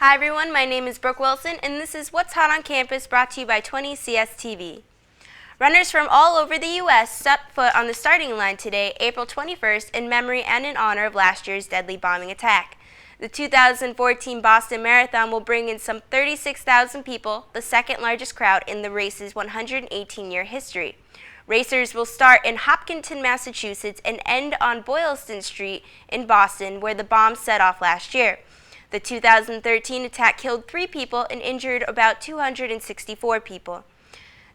Hi everyone, my name is Brooke Wilson, and this is What's Hot on Campus, brought to you by 20CS-TV. Runners from all over the U.S. set foot on the starting line today, April 21st, in memory and in honor of last year's deadly bombing attack. The 2014 Boston Marathon will bring in some 36,000 people, the second largest crowd in the race's 118-year history. Racers will start in Hopkinton, Massachusetts, and end on Boylston Street in Boston, where the bomb set off last year. The 2013 attack killed 3 people and injured about 264 people.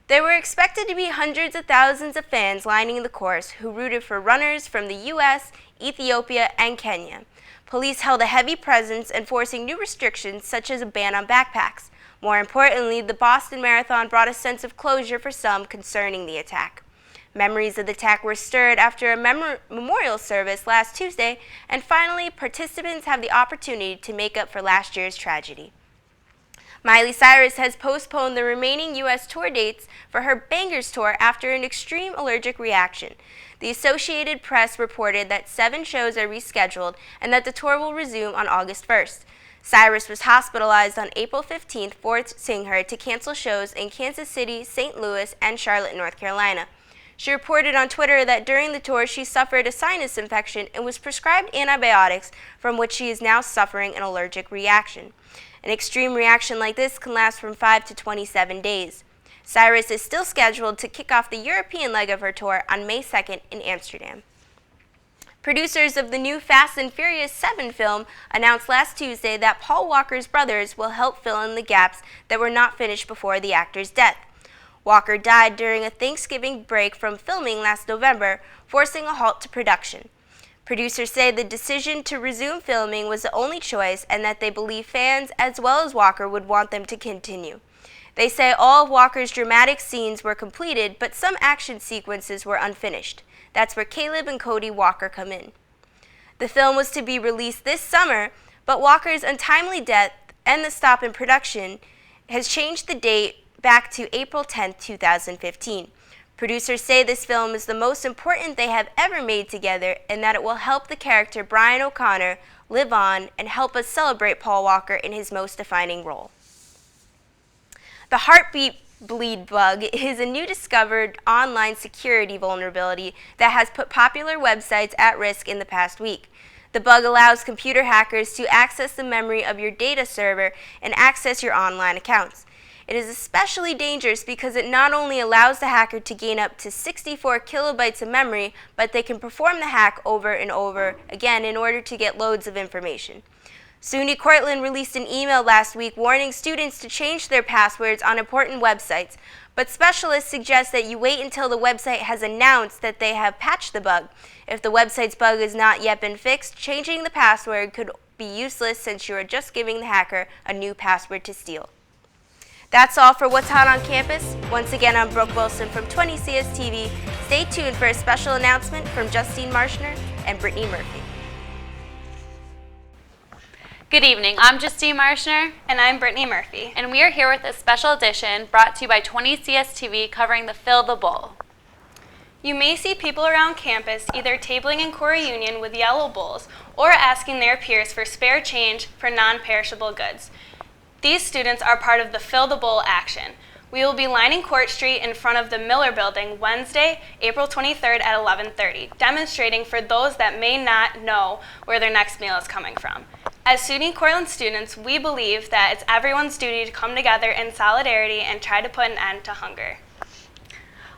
There were expected to be hundreds of thousands of fans lining the course who rooted for runners from the U.S., Ethiopia, and Kenya. Police held a heavy presence, enforcing new restrictions such as a ban on backpacks. More importantly, the Boston Marathon brought a sense of closure for some concerning the attack. Memories of the attack were stirred after a memorial service last Tuesday, and finally, participants have the opportunity to make up for last year's tragedy. Miley Cyrus has postponed the remaining U.S. tour dates for her Bangers tour after an extreme allergic reaction. The Associated Press reported that 7 shows are rescheduled and that the tour will resume on August 1st. Cyrus was hospitalized on April 15th, forcing her to cancel shows in Kansas City, St. Louis, and Charlotte, North Carolina. She reported on Twitter that during the tour she suffered a sinus infection and was prescribed antibiotics, from which she is now suffering an allergic reaction. An extreme reaction like this can last from 5 to 27 days. Cyrus is still scheduled to kick off the European leg of her tour on May 2nd in Amsterdam. Producers of the new Fast and Furious 7 film announced last Tuesday that Paul Walker's brothers will help fill in the gaps that were not finished before the actor's death. Walker died during a Thanksgiving break from filming last November, forcing a halt to production. Producers say the decision to resume filming was the only choice and that they believe fans as well as Walker would want them to continue. They say all of Walker's dramatic scenes were completed, but some action sequences were unfinished. That's where Caleb and Cody Walker come in. The film was to be released this summer, but Walker's untimely death and the stop in production has changed the date back to April 10, 2015. Producers say this film is the most important they have ever made together and that it will help the character Brian O'Connor live on and help us celebrate Paul Walker in his most defining role. The Heartbeat Bleed bug is a new discovered online security vulnerability that has put popular websites at risk in the past week. The bug allows computer hackers to access the memory of your data server and access your online accounts. It is especially dangerous because it not only allows the hacker to gain up to 64 kilobytes of memory, but they can perform the hack over and over again in order to get loads of information. SUNY Cortland released an email last week warning students to change their passwords on important websites, but specialists suggest that you wait until the website has announced that they have patched the bug. If the website's bug has not yet been fixed, changing the password could be useless since you are just giving the hacker a new password to steal. That's all for What's Hot on Campus. Once again, I'm Brooke Wilson from 20CS-TV. Stay tuned for a special announcement from Justine Marshner and Brittany Murphy. Good evening, I'm Justine Marshner. And I'm Brittany Murphy. And we are here with a special edition brought to you by 20CS-TV covering the Fill the Bowl. You may see people around campus either tabling in core reunion with yellow bowls or asking their peers for spare change for non-perishable goods. These students are part of the Fill the Bowl action. We will be lining Court Street in front of the Miller Building Wednesday, April 23rd at 11:30, demonstrating for those that may not know where their next meal is coming from. As SUNY Cortland students, we believe that it's everyone's duty to come together in solidarity and try to put an end to hunger.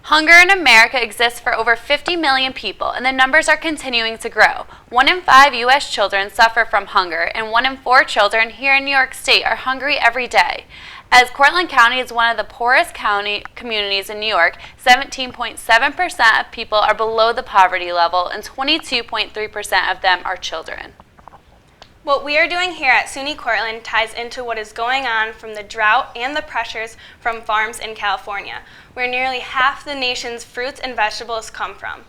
Hunger in America exists for over 50 million people, and the numbers are continuing to grow. 1 in 5 U.S. children suffer from hunger, and 1 in 4 children here in New York State are hungry every day. As Cortland County is one of the poorest communities in New York, 17.7% of people are below the poverty level, and 22.3% of them are children. What we are doing here at SUNY Cortland ties into what is going on from the drought and the pressures from farms in California, where nearly half the nation's fruits and vegetables come from.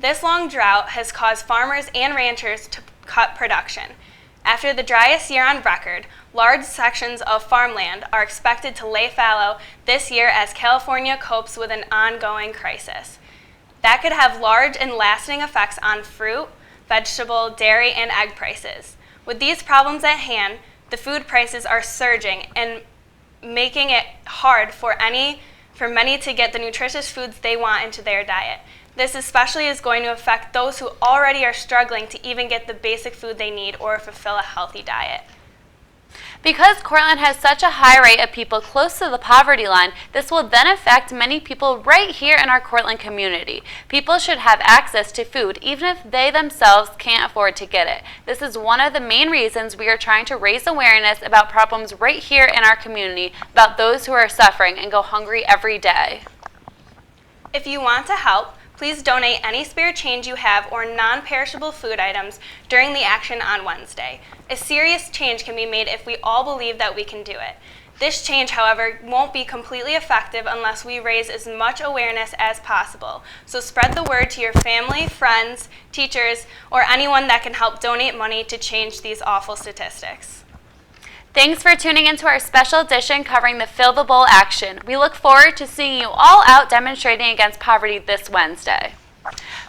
This long drought has caused farmers and ranchers to cut production. After the driest year on record, large sections of farmland are expected to lay fallow this year as California copes with an ongoing crisis. That could have large and lasting effects on fruit, vegetable, dairy, and egg prices. With these problems at hand, The food prices are surging and making it hard for many to get the nutritious foods they want into their diet. This especially is going to affect those who already are struggling to even get the basic food they need or fulfill a healthy diet. Because Cortland has such a high rate of people close to the poverty line, this will then affect many people right here in our Cortland community. People should have access to food even if they themselves can't afford to get it. This is one of the main reasons we are trying to raise awareness about problems right here in our community, about those who are suffering and go hungry every day. If you want to help, please donate any spare change you have or non-perishable food items during the action on Wednesday. A serious change can be made if we all believe that we can do it. This change, however, won't be completely effective unless we raise as much awareness as possible. So spread the word to your family, friends, teachers, or anyone that can help donate money to change these awful statistics. Thanks for tuning into our special edition covering the Fill the Bowl action. We look forward to seeing you all out demonstrating against poverty this Wednesday.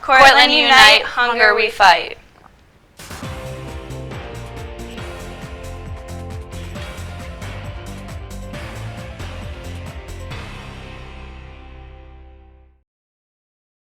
Cortland Unite, Hunger We Fight.